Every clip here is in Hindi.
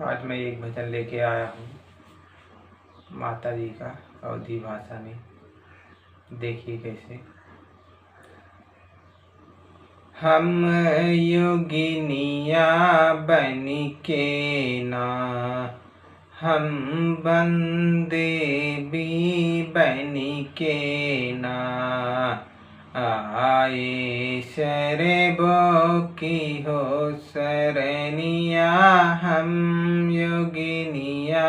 आज मैं एक भजन लेके आया हूँ माता जी का अवधी भाषा में। देखिए कैसे। हम योगिनिया बनी के ना, हम बंदे भी बनी के ना, आए शरबो की हो सरनिया, हम योगिनिया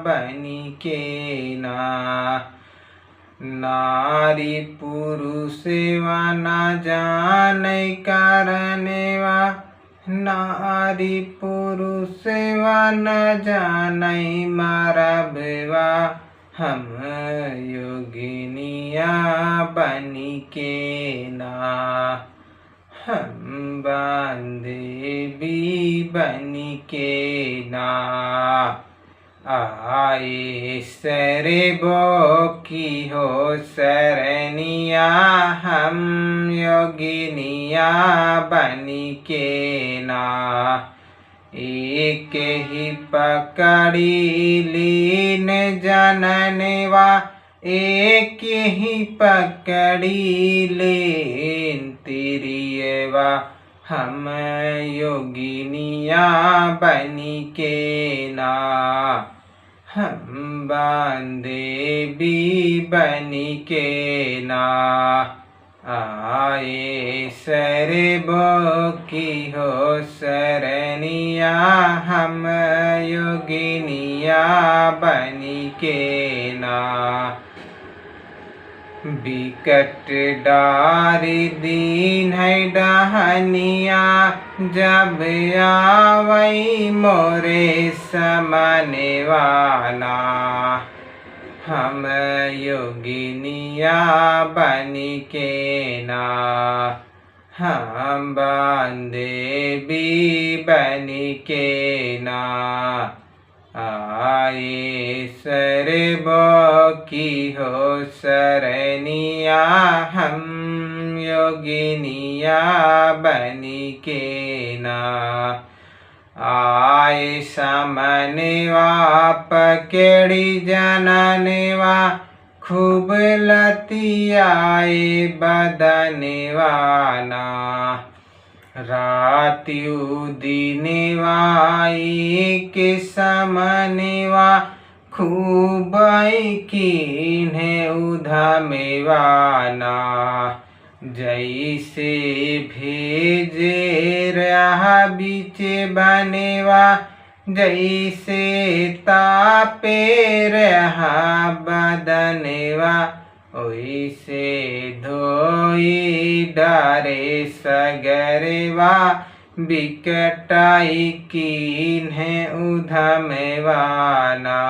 बनी के ना। नारी पुरुष वा न जाने कारणवा, नारी पुरुष वा न जाने मरबवा, हम योगिनिया बनी के ना, हम बांधे भी बनी के ना, आए सरबो की हो सरनिया, हम योगिनिया बनी के ना। एक ही पकड़ी लीन जननवा, एक ही पकड़ी लीन तिरियवा, हम योगिनिया बनी के ना, हम बांधे भी बनी के ना, आए सरबो की हो सरनिया, हम योगिनिया बनी के ना। बिकट डारी दीन है डहनिया, जब आवई मोरे समने वाला, हम योगिनिया बनी के ना, हम बांधे भी बनी के ना, आए सरबो की हो सरनिया, हम योगिनिया बनी के ना। आए सामनेवा पकेड़ी जननेवा, खूब लतियाए बदनेवा ना, रात्यु दिनेवा एक समनेवा, खूब कीन्हे उधमेवा ना, जैसे भेजे रहा बीच बनेवा, जैसे तापे रहा बदनेवा, ओइसे धोई डारे सगरेवा, बिकटाई कीन्हे उधमेवा ना,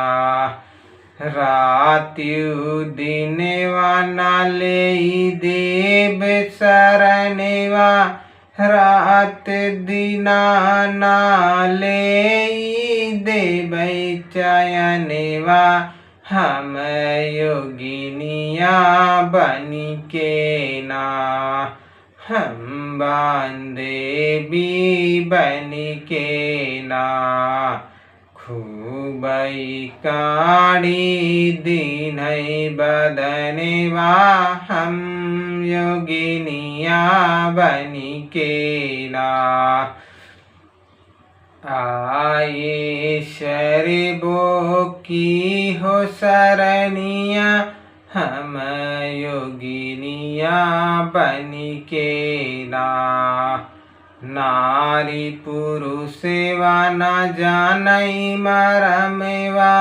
रात्यु दिनेवा नाले देव शरणेवा, रात दिना नाले देव चयनेवा, हम योगिनिया बनी के ना, हम बांधे भी बनी के ना, खूबई काड़ी दीन बदनेवा, हम योगिनिया बनी के ना, आए शरबो की हो सरनिया, हम योगिनिया बनी के ना। नारी पुरुष वा न जानै मरमेवा,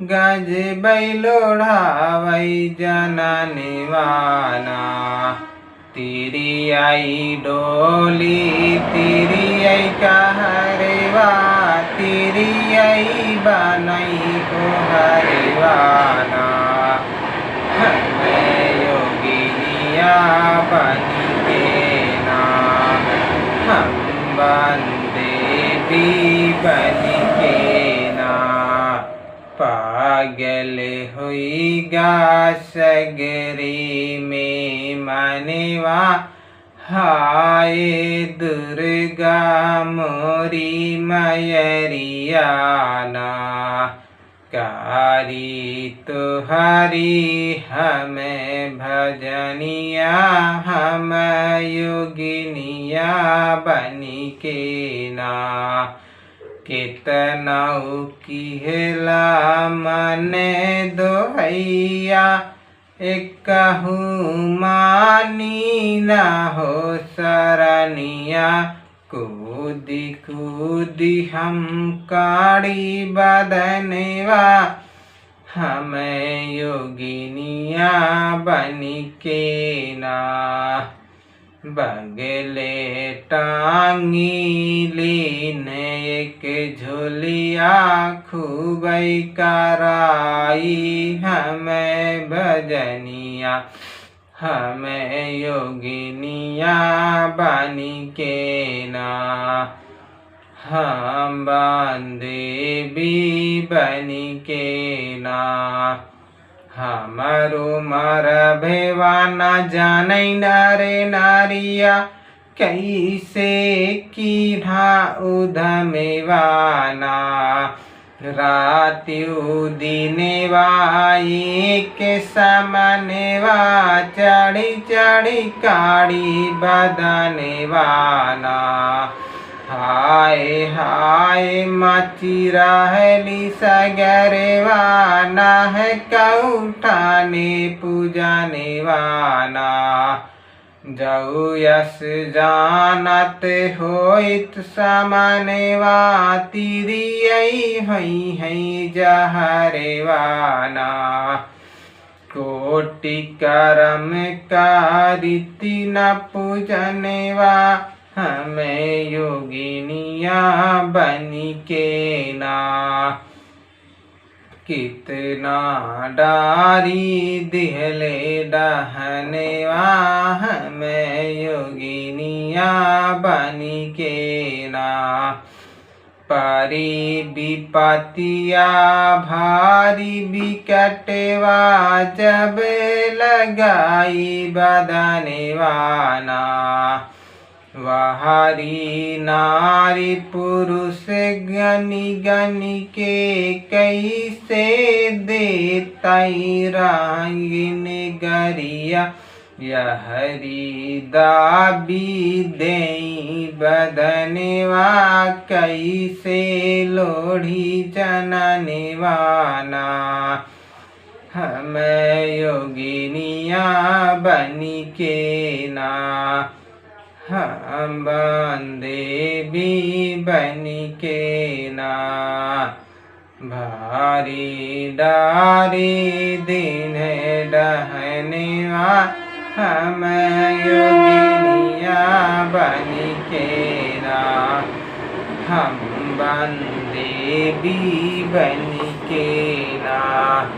गज बैलोढ़ावै जननेवा ना, तिरियाई डोली तिरियाई कहरेवा, तिरियाई बनई को हरेवा ना, हम योगिनिया बनी के ना, हम बंदे भी बनी के ना, पागल हुई गा सगरी में मनेवा, हाय दुर्गा मोरी मयरिया ना, कारी तुहारी हमें भजनिया, हम योगिनिया बनी के ना। कितना किहला मने दोहैया, एकहु मानी ना हो सरनिया। कूदी कूदी हम काड़ी बदनवा, हमें योगिनिया बनी के ना। बगले टांगी लीने एक झोलिया, खूबई कराई हमें भजनिया, हमें योगिनिया बनी के ना। हम देवी बनी के ना। हमारो मर भेवाना जानै नारे नारिया, कैसे कीढ़ा उधमेवाना। रात्यु दिनेवा एक समनेवा, चढ़ी चढ़ी काड़ी बदनेवाना। हाय हाय मची रहली सगरेवा, ना है कौठाने पूजने वाना। जऊ यस जानत होइत समनेवा, तिरियई हई हई जहरेवाना। कोटि करम कारिति न पूजनेवा, हमें योगिनिया बनी के ना। कितना डारी दिहले डहनेवा, हमें योगिनिया बनी के ना। परी विपतिया भारी बिकटवा, जब लगाई बदनेवाना। वहारी नारी पुरुष गनि गनि के, कैसे देताई रांगिन गरिया। यहरी दाबी देई बदनेवा, कैसे लोढ़ी जननेवाना। हमें योगिनिया बनी के ना। हम देवी बनी के ना। भारी डारी दिन डहनेवा, हम योगिनिया बनी के ना। हम देवी बनी के ना।